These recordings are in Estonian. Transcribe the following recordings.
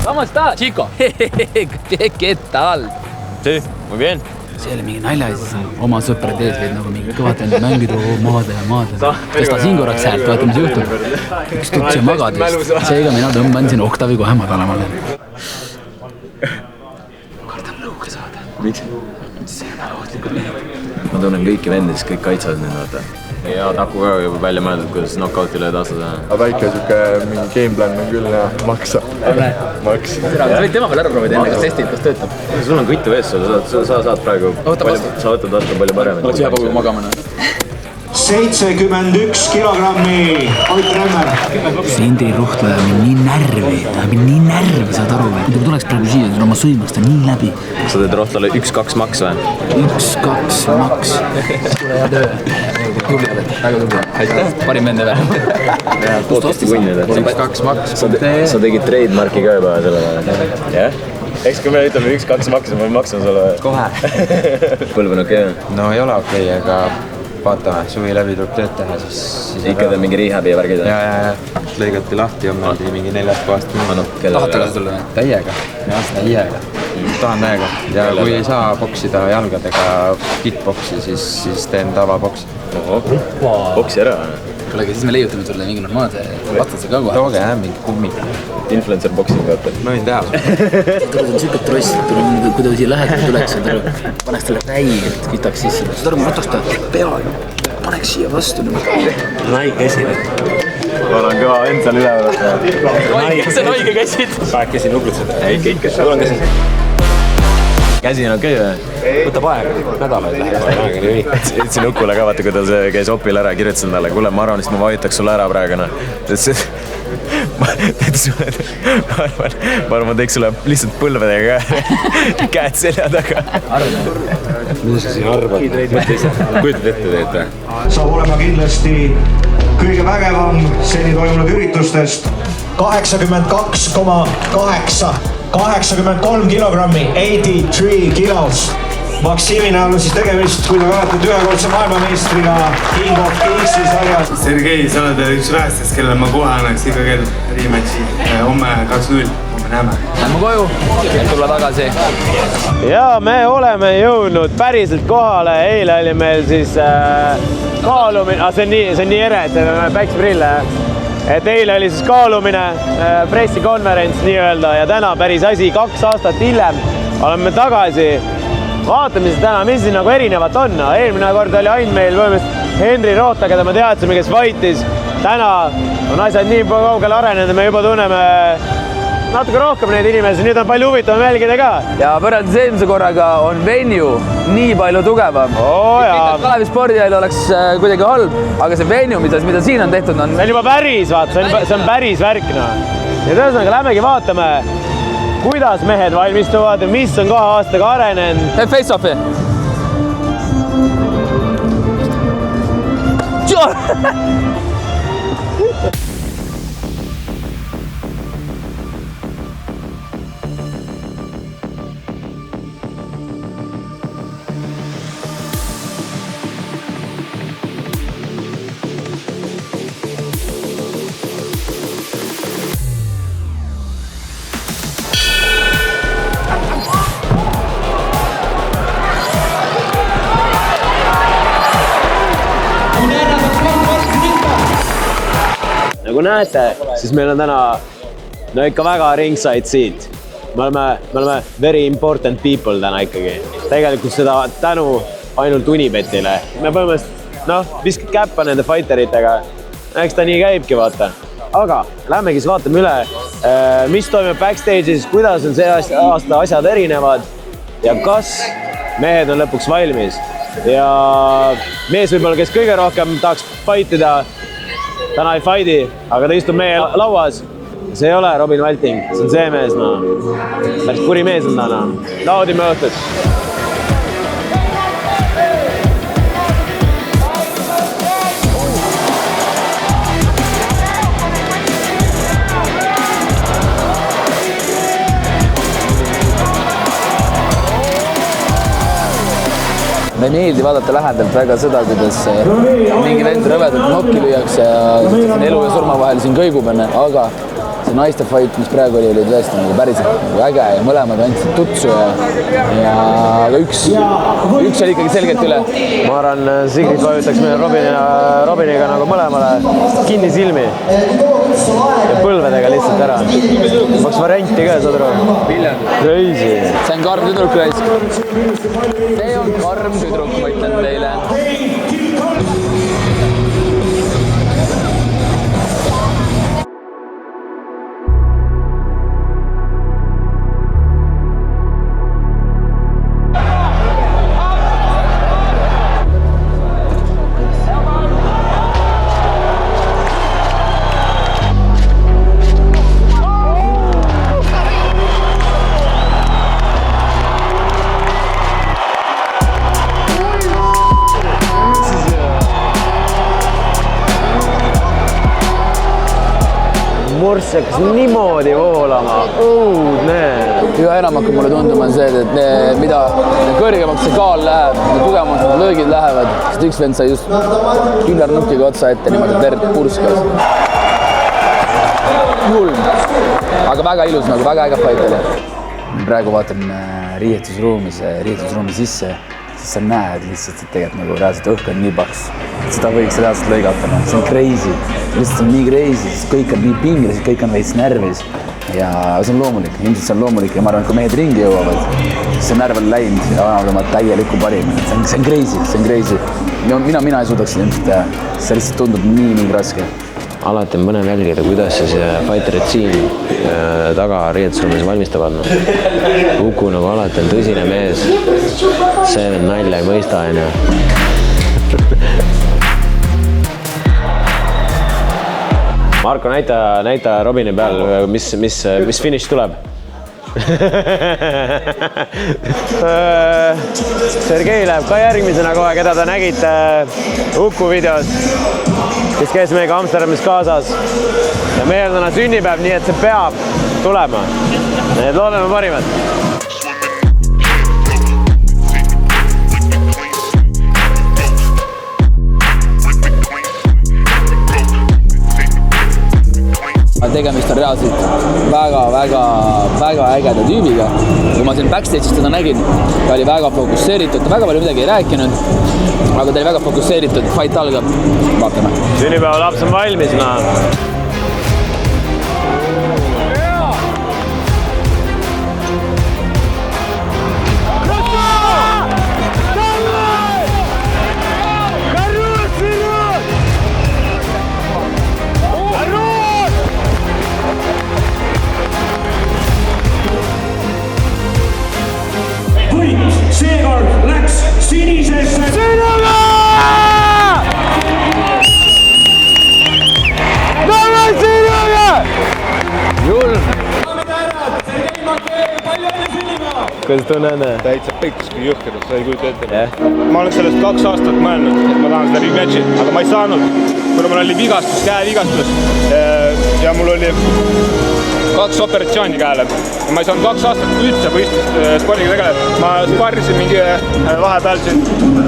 ¿Cómo estás, chico? ¿Qué tal? Sí, muy bien. See oli mingi nalja, siis oma sõprad ees veid nagu mingi kõvad enne mängida maade. Tõsta siin korraks häält, vaata mis juhtub. Üks tuks ja magad vist. Seega mina tõmban siin oktavi kohe madalamale. Kardan lõuke saada. Miks? See on ohtlikud mehed. Ma tunnen kõiki vendi, siis kõik kaitsavad nüüd, vaata. Ja Taku ka juba välja mõeldud, kuidas knockoutile taastada. Väike suke mingi gameplan on küll ja maksa. Maks. Sa võid tema veel ära proovida enne, kas testid, kas töötab? Sul on kõitu vees, sa saad praegu sa võtad vastu palju parem. Oleks hea kogu magamana. 71 kilogrammi Ott Remmer. Sindri Ruhtla ajab nii närvi, saad aru või? Kui tuleks praegu siia, oma sõimast on nii läbi. Sa teed Ruhtlale 1-2 maks või? 1-2 maks. Tule hea töö. Tubli oled, väga tubli. Aitäh. Parim vende veel. Kust ostis? 1-2 maks. Sa tegid trademarki ka juba selle vahel. Jah? Eks kui me ütleme 1-2 maks, ma maksan sulle. Kohe. Põlv on okei? No ei ole okei, aga vaatame, suvi läbi tuleb tööd teha, siis... Ikka teeb mingi rehabi ja värgid? Ja. Lõigati lahti, on meil mingi 4 kohast. Tahad tagasi tulla või? Täiega. Tahan täiega. Ja kui ei saa boksida jalgadega kickboksi, siis teen tavaboksi. Boksi ära? Kuulegi, siis me leiutame sulle mingi normaalse vastase ka kohe. Tooge mingi kummi. Influencer boxing võtad. Ma võin teha. Tule on sükket tross, kui ta siia lähedal tuleks, paneks talle räigelt kütaks sisse. Seda arvu võtaks ta peal, paneks siia vastu. Naige käsi. Ma olen kõva end seal üle võtta. See on õige käsid. Paeg käsi nuklutseda. Ei, kõik käsi. Sul on käsi. Käsi on okei või? Võtab aega, nädalaid läheb. Ütlesin Ukule ka, vaata, kui ta käis opil ära, kirjutasin talle, kuule, ma arvan, et ma vajutaks sulle ära praegu. Ma arvan, ma teeks sulle lihtsalt põlvedega käed selja taga. Mida sa siin arvad? Kujutad ette teed? Saab olema kindlasti kõige vägevam seni toimunud üritustest. 83 kilogrammi, 83 kilos. Maksimi näol on siis tegemist, kui te vaatad ühekordse maailmameistriga King of Kingsi sarjas. Sergei, sa oled üks vähestest, kellele ma kohe annaks iga kell rematchi. Homme 2-0, homme näeme. Lähme koju, et tulla tagasi. Ja me oleme jõudnud päriselt kohale. Eile oli meil siis kaalumine, see on nii ere, et see on päikseprille. Et eile oli siis kaalumine, pressikonverents nii-öelda ja täna päris asi, 2 aastat hiljem oleme tagasi. Vaatame siis täna, mis siin nagu erinevat on. Eelmine kord oli ainult meil võimest Henri Roota, keda me teadsime, kes võitis. Täna on asjad nii kaugele arenenud, me juba tunneme natuke rohkem neid inimesi, nüüd on palju huvitavam jälgida ka. Ja võrreldes eelmise korraga on venue nii palju tugevam. Kalevi spordihall oleks kuidagi halb, aga see venue, mida siin on tehtud, on... See on juba päris, vaata, see on päris värk. Ja tõesõnaga lähmegi vaatame, kuidas mehed valmistuvad, mis on kohe aastaga arenenud. Teeb face-offi. Nagu näete, siis meil on täna ikka väga ringside seat. Me oleme very important people täna ikkagi. Tegelikult seda tänu ainult Unibetile. Me põhimõtteliselt, viskad käppa nende fighteritega. Eks ta nii käibki, vaata. Aga lähmegi siis vaatame üle, mis toimub backstage'is, kuidas on see aasta asjad erinevad ja kas mehed on lõpuks valmis. Ja mees võib-olla, kes kõige rohkem tahaks fightida, täna ei fighti, aga ta istub meie lauas. See ei ole Robin Valting, see on see mees. Päris kuri mees on täna. Naudime õhtut. Me ei meeldi vaadata lähedalt väga seda, kuidas mingi vend rõvedalt nokki lüüakse ja elu ja surma vahel siin kõigub enne, aga see naiste fight, mis praegu oli tõesti nagu päriselt nagu äge ja mõlemad andsid tutsu ja üks oli ikkagi selgelt üle. Ma arvan, Sigrid vajutaks meile Robiniga nagu mõlemale kinni silmi ja põlvedega lihtsalt ära. Maks varianti ka, saad aru? Crazy. See on karm tüdruk, raisk. See on karm tüdruk, ma ütlen teile. Murs hakkas niimoodi voolama, õudne. Üha enam hakkab mulle tunduma see, et mida kõrgemaks see kaal läheb, tugevamaks need löögid lähevad, sest üks vend sai just küünarnukiga otsa ette niimoodi verd purskas. Julm, aga väga ilus, nagu väga äge fight oli. Praegu vaatan riietusruumi sisse, siis sa näed lihtsalt, et tegelikult nagu reaalselt õhk on nii paks. Seda võiks reaalselt lõigata, see on crazy. Lihtsalt on nii crazy, sest kõik on nii pingelised, kõik on veits närvis. Ja see on loomulik, ilmselt see on loomulik ja ma arvan, et kui mehed ringi jõuavad, siis see närv on läinud ja annavad oma täielikku parim. See on crazy. Mina ei suudaks seda ilmselt teha, see lihtsalt tundub nii raske. Alati on mõne jälgida, kuidas see fighterid siin taga riietusruumis valmistab andma. Uku nagu alati on tõsine mees. See nalja ei mõista, aine. Marko, näita Robini peal, mis finish tuleb. Sergei läheb ka järgmisena kohe, keda ta nägite Uku videos, kes käis meiega Amsterdamis kaasas. Ja meil on täna sünnipäev, nii et see peab tulema. Need loodame parimat. Tegemist on reaalselt väga ägeda tüübiga. Kui ma siin backstage'is teda nägin, ta oli väga fokusseeritud, ta väga palju midagi ei rääkinud, aga ta oli väga fokusseeritud, fight algab, vaatame. Sünnipäeva laps on valmis, Seekord läks sinisesse. Sinuga! Tule sinuga! Julm! Kuidas tunne on? Täitsa pekski jõhkedus, sa ei kujuta ette. Ma olen sellest 2 aastat mõelnud, et ma tahan seda rematchi, aga ma ei saanud. Kuna mul oli vigastus, käevigastus ja mul oli 2 operatsiooni käele. Ma ei saanud 2 aastat üldse võistlust spordiga tegeleda. Ma sparrisin mingi vahepeal siin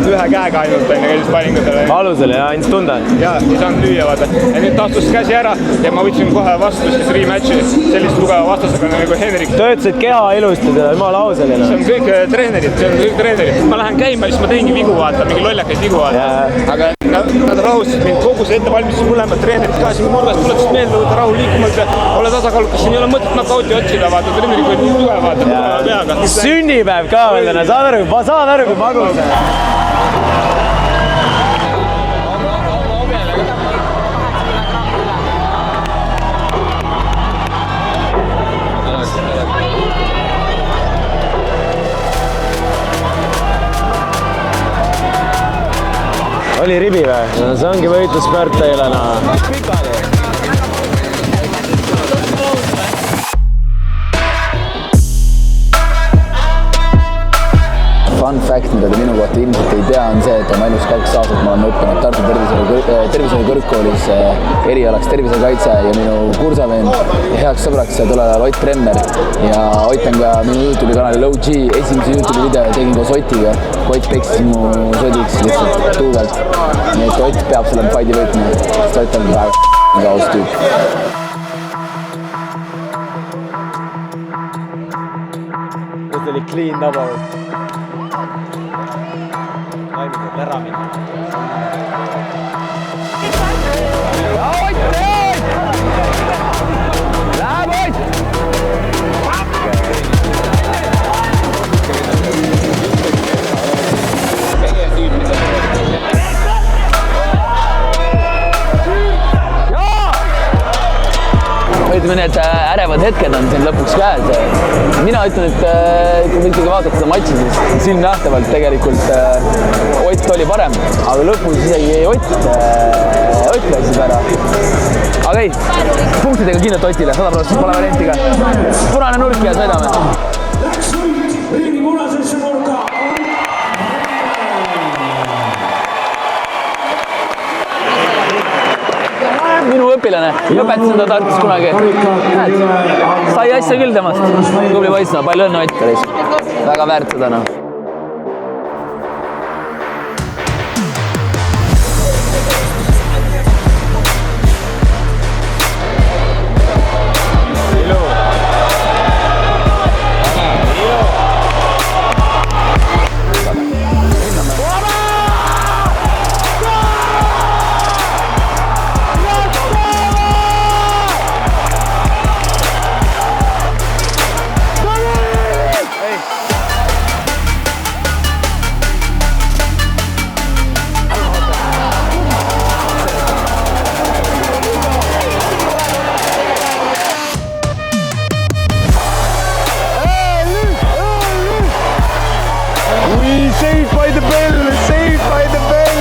1 käega ainult enne käisin sparringutele. Alusel ja andis tunda? Jaa, ei saanud lüüa, vaata. Ja nüüd taastus käsi ära ja ma võtsin kohe vastu siis rematchi sellist tugeva vastasega nagu Henrik. Töötasid keha ilusti, jumala auseline. See on kõik treenerid, Ma lähen käima, siis ma teengi vigu, vaata, mingi lollakaid vigu, vaata. Aga nad rahustasid mind kogu see ettevalmistus mõlemad treenerid ka siin nurgast tuletasid meelde, võtta rahu liikumalt ja ole tasakaalukas, siin ei ole mõtet knockouti otsida, vaata, treenerid võid nii tugev, vaata, peaga. Sünnipäev ka veel täna, saan aru, kui magus. Oli ribi või? No, see ongi võitluspärk teile. Fun fact, mida te minu kohta ilmselt ei tea, on see, et oma elus 2 aastat ma olen õppinud Tartu tervishoiu kõrgkoolis erialaks tervisekaitse ja minu kursavend ja heaks sõbraks tol ajal Ott Bremner ja Ott on ka minu YouTube'i kanalil OG esimese YouTube'i video tegin koos Otiga. Ott peksis mu sodiks lihtsalt tuugalt. Nii et Ott peab selle fighti võitma, sest Ott on väga aus tüüp. mind tabavad. Ainult, et ära minna. Läheb Ott! Ütleme, need ärevad hetked on siin lõpuks käes. Mina ütlen, et kui ikkagi vaatad seda matši, siis silmnähtavalt tegelikult Ott oli parem, aga lõpus isegi Ott läksib ära. Aga ei, punktidega kindlalt Otile, 100% pole variantiga. Punane nurk ja sõidame. Läks võit ringi punasesse nurka. Minu õpilane, lõpetasin ta Tartus kunagi. Sai asja küll temast. Tubli poiss, palju õnne Ott. Väga väärt seda. Saved by the bell, saved by the bell.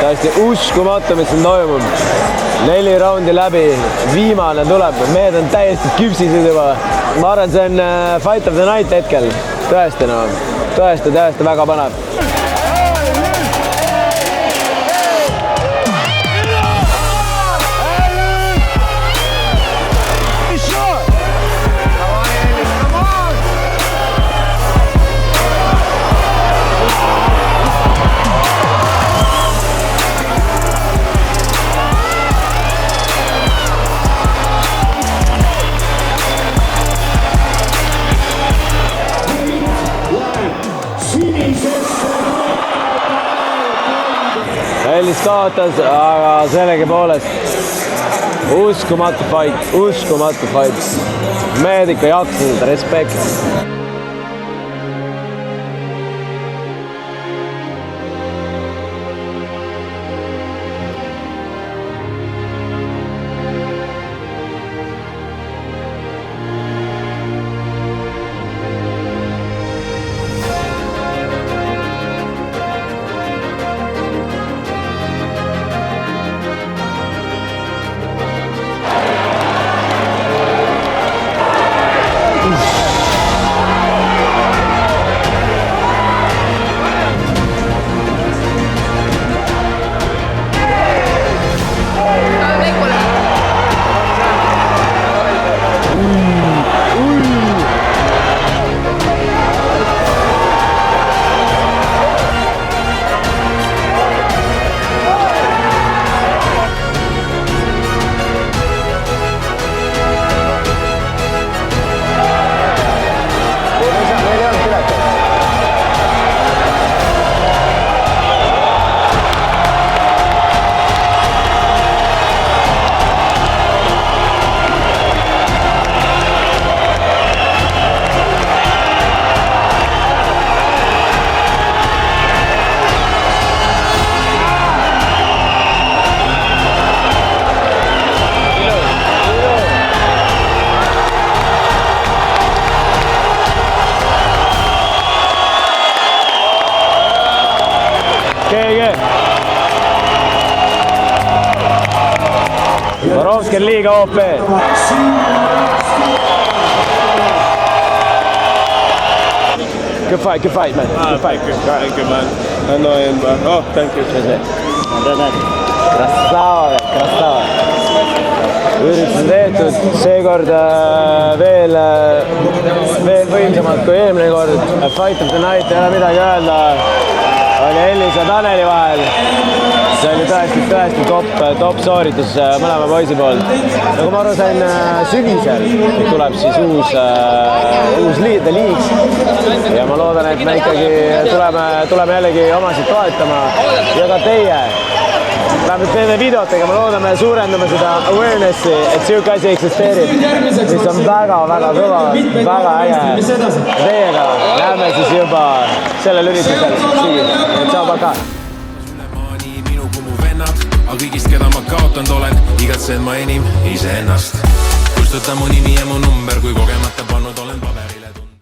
Täiesti uskumatu, mis siin toimub. 4 raundi läbi, viimane tuleb, mehed on täiesti küpsised juba. Ma arvan, see on fight of the night hetkel. Tõesti, tõesti väga panev. Ellis kaotas, aga sellegi poolest uskumatu fight. Mehed ikka jaksasid, respekt. GG. Vorovski on liiga OP. Good fight, man. Good fight. Thank you, man. I know him, bro. Oh, thank you. Krastava. Üritus on tehtud, seekord veel võimsamalt kui eelmine kord. Fight of the night, ei ole midagi öelda. Oli Ellis ja Taneli vahel. See oli tõesti top sooritus mõlema poisi poolt. Nagu ma aru sain, sügisel tuleb siis uus liig. Ja ma loodan, et me ikkagi tuleme jällegi omasid toetama. Ja ka teie. Vähemalt nende videotega me loodame suurendama seda awarenessi, et siuke asi eksisteerib, mis on väga kõva, väga äge. Teiega näeme siis juba sellel üritusel. Tšau, paka! Minu kui mu vennad, aga kõigist, keda ma kaotanud olen, igatsen ma enim iseennast. Kustuta mu nimi ja mu number, kui kogemata pannud olen paberi.